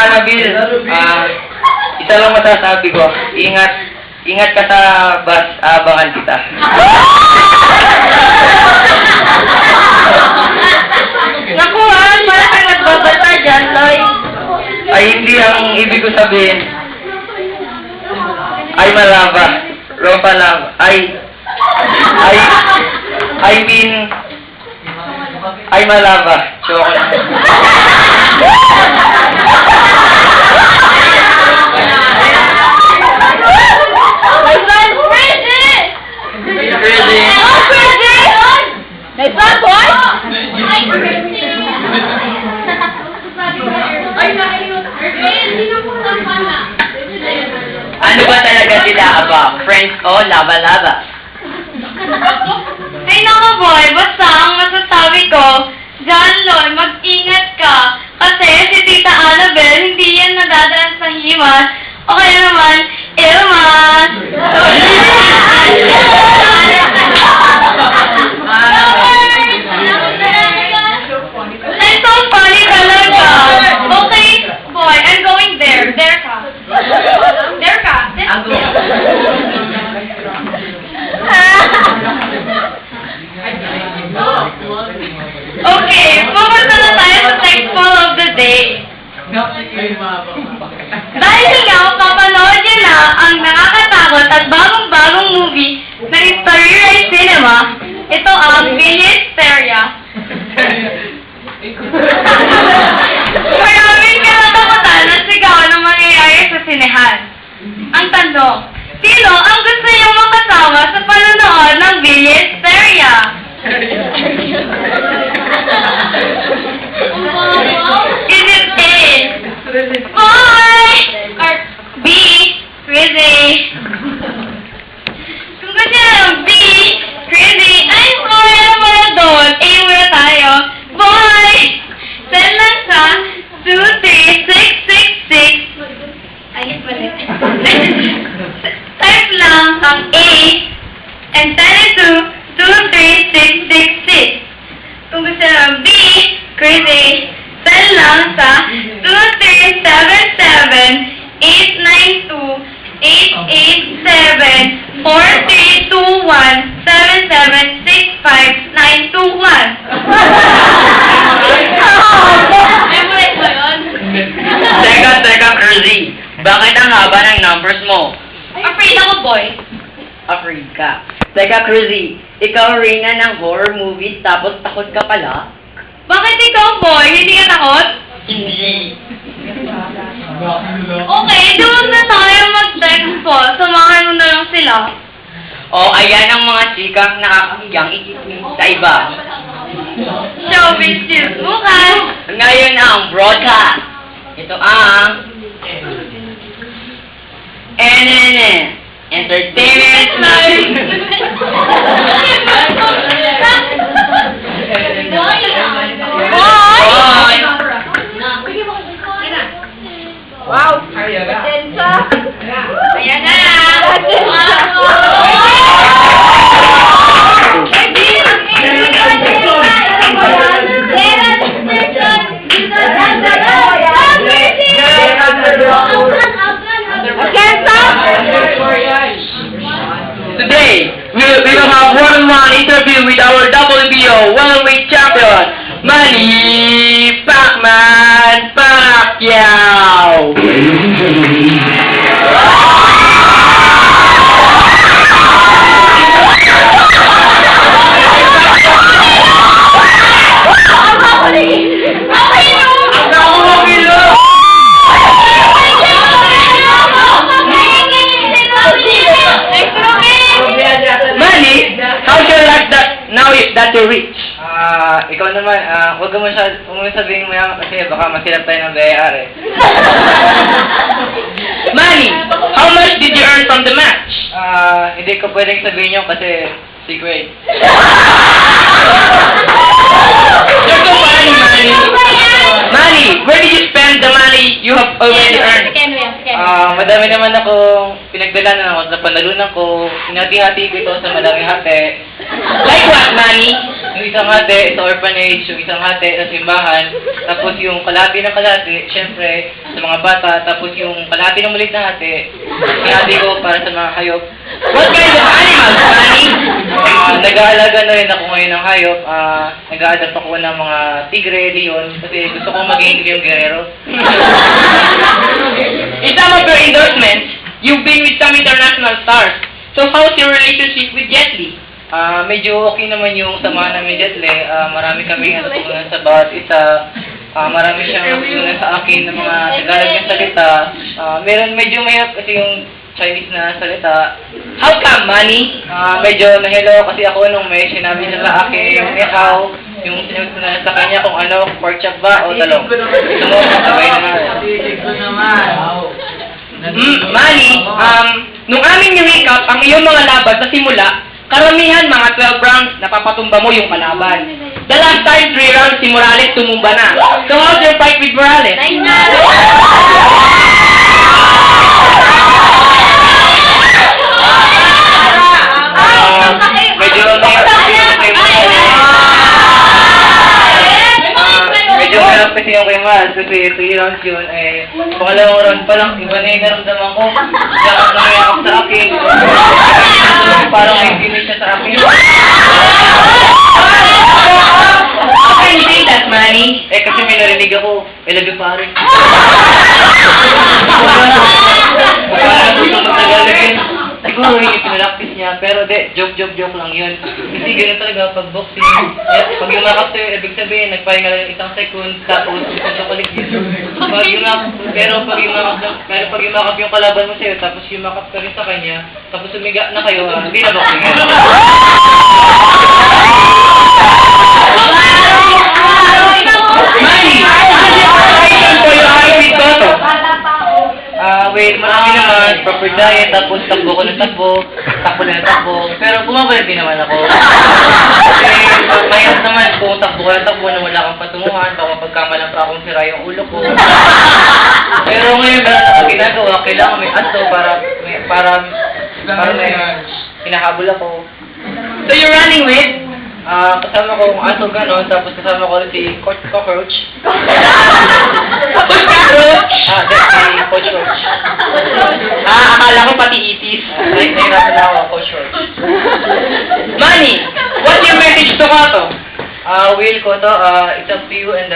Annabelle, isa lang masasabi ko, ingat ka sa bus, abangan kita. Naku, wala kang nagbabata dyan, Loy. Ay, hindi ang ibig ko sabihin. Ay, malaba. Ropa lava. I mean, ay malaba. Chocolate. My friend, Bridget! Bridget. Oh, Bridget! My friend, boy? Ano ba talaga sila, aba? Friends o laba-laba? Ay, naku, boy. Basta ang masasabi ko, John Loy, mag-ingat ka. Kasi si Tita Annabelle, hindi yan nadadaan sa himas. O kaya naman, Ilmas! Ay, so funny talaga. Okay, boy, I'm going there. There ka. There ka. Okay, pumunta na tayo sa thankful of the day. Dahil nga, papanood niyo na ang nakakatakot at bagong-bagong movie ng Story Rise Cinema. Ito ang Villisteria. Maraming kinatakutan at sigawan ang mangyayari sa sinehan. Ang tanong, sino ang gusto niyong makasama sa panonood ng Villisteria? Is it A, Boy, or B, Crazy? Kung gusto niyo ng B, Crazy, ay sorry naman na doon. A muna tayo. Boy! Send lang sa 23666. Ay, mali. Type lang ang A and send it to 23666. Kung gusto ng B, Crazy, send lang sa 2377-8877-4321-7765-921. Teka, Crazy. Bakit ang haba ng numbers mo? Afraid ako, boy. Afraid ka. Teka, Crazy. Ikaw reyna ng horror movies tapos takot ka pala? Bakit ikaw, boy? Hindi ka takot? Hindi. Okay, doon na tayo mag-text po. Samahan mo na lang sila. O, ayan ang mga chikang nakakahiyang ikismis sa iba. Showbiz news bukas. Ngayon ang broadcast. Ito ang NNN Entertainment Live. Bye! Wow! Tensa! Ayan na! Today, we will have one-on-one interview with our WBO welterweight champion, Manny Pacman Pacquiao. Manny, how do you like that now that you're rich? Ikaw naman, huwag mo sabihin mo yan kasi baka masilap tayo ng BAR eh. Manny, how much did you earn from the match? Hindi ko pwedeng sabihin yun kasi secret. You're so funny, Manny. Manny, where did you spend the money you have already earned? Madami naman akong pinagdalanan ako, napanalunan ko, hinati-hati ko ito sa madaming hati. Like what, Manny? Yung isang hati sa orphanage, yung isang hati sa simbahan, tapos yung kalahati ng kalahati, syempre, sa mga bata, tapos yung kalahati ng maliit na hati, hinati ko para sa mga hayop. What kind of animals, Manny? Nag-aalaga na rin ako ngayon ng hayop, nag-a-adapt ako ng mga tigre, leon, kasi gusto kong maging leon guerrero. In some of your endorsements, you've been with some international stars. So how's your relationship with Jet Li? Medyo okay naman yung samahan namin Jetle. Marami kami natutunan sa bawat isa. Marami siyang natutunan sa akin ng mga Tagalog na salita. Meron medyo mahirap kasi yung Chinese na salita. How come, Manny? Medyo nahilo kasi ako nung may sinabi niya sa akin yung ehaw, yung sinabi na sa kanya kung ano, pork chop ba o talong. Ito mo, sabay na nga. Manny, nung aming ni-recap ang iyong mga laban sa simula, karamihan mga 12 rounds napapatumba mo yung kalaban. The last time 3 rounds si Morales tumumba na. So how's your fight with Morales? Medyo mahirap kasi yung kay Mas kasi 3 rounds yun pangalawang round pa lang, iba na yung naramdaman ko. Yakap na mayakap sa akin. Parang may finish siya sa akin. How can you say that, Manny? Kasi may narinig ako, I love you pare. Siguro yung pinalaktis niya, pero joke lang yun. Kasi gano'n talaga pag boxing. Pag yumakap sa'yo, ibig sabihin, nagpahinga lang isang second, tapos pupunta ulit yun. Pero pag yumakap yung kalaban mo sa'yo, tapos yumakap ka rin sa kanya, tapos umiga na kayo, hindi na boxing yun. Manny, how's your preparation for your fight with Toto? Marami naman, proper diet, tapos takbo ko ng takbo na takbo, pero bumabalik din naman ako. Kasi mahirap naman kung takbo ko ng takbo na wala kang patunguhan, baka pagkamalang pa akong sira yung ulo ko. Pero ngayon, meron ako ginagawa, kailangan may ato para may hinahabol ako. So you're running with? Kasama ko ang aso gano'n, tapos kasama ko rin si Coach Cockroach. Coach Cockroach? Si Coach Roach. Akala ko pati itis. Nahirapan na ako, Coach Roach. Manny, what's your message to Koto? Will ko to, it's up to you and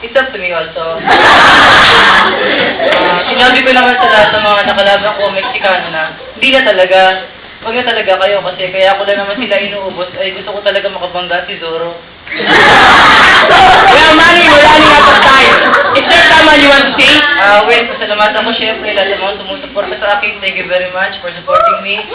it's up to me also. Sinabi ko naman sa lahat ng mga nakalaban ko, Mexicano na, hindi na talaga. Huwag na talaga kayo kasi kaya ako lang naman sila inuubos ay gusto ko talaga makabangga si Zoro. Well, Manny, we're running out of time. Is there someone you want to say? Pasalamatan ko syempre lahat ng mga sumusuporta sa akin. Thank you very much for supporting me.